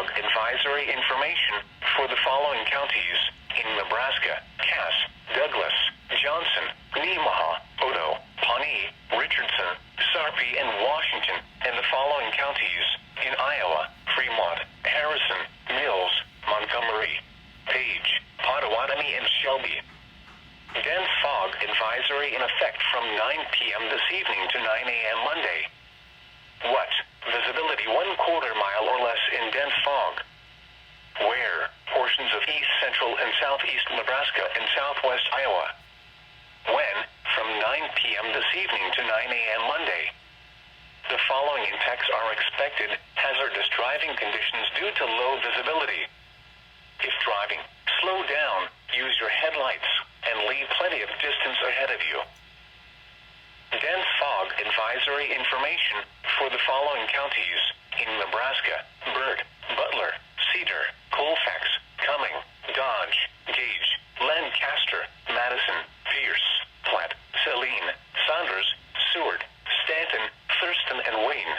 fog advisory information for the following counties in Nebraska: Cass, Douglas, Johnson, Nemaha, Odo, Pawnee, Richardson, Sarpy, and Washington, and the following counties in Iowa: Fremont, Harrison, Mills, Montgomery, Page, Potawatomi, and Shelby. Dense fog advisory in effect from 9 p.m. this evening to 9 a.m. Monday. What? Visibility 1/4 mile or less in dense fog. Where? Portions of east central and southeast Nebraska and southwest Iowa. When? From 9 p.m. this evening to 9 a.m. Monday. The following impacts are expected: hazardous driving conditions due to low visibility. If driving, slow down, use your headlights, and leave plenty of distance ahead of you. Dense fog advisory information for the following counties in Nebraska: Burt, Butler, Cedar, Colfax, Cumming, Dodge, Gage, Lancaster, Madison, Pierce, Platte, Saline, Saunders, Seward, Stanton, Thurston, and Wayne.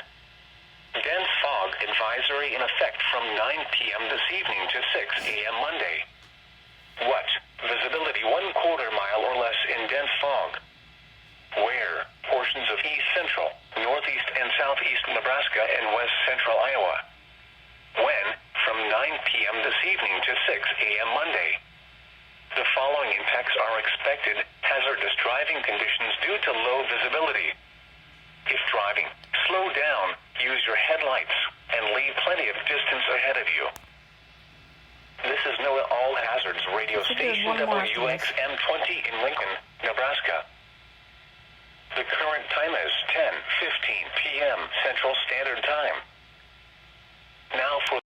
Dense fog advisory in effect from 9 p.m. this evening to 6 a.m. Monday. What? Visibility 1/4 mile or less in dense fog. Where? Portions of east central, northeast, and southeast Nebraska and west central Iowa. When? From 9 p.m. this evening to 6 a.m. Monday. The following impacts are expected: hazardous driving conditions due to low visibility. If driving, slow down, use your headlights, and leave plenty of distance ahead of you. This is NOAA All Hazards Radio Station WXM 20 in Lincoln, Nebraska. The current time is 10:15 p.m. Central Standard Time.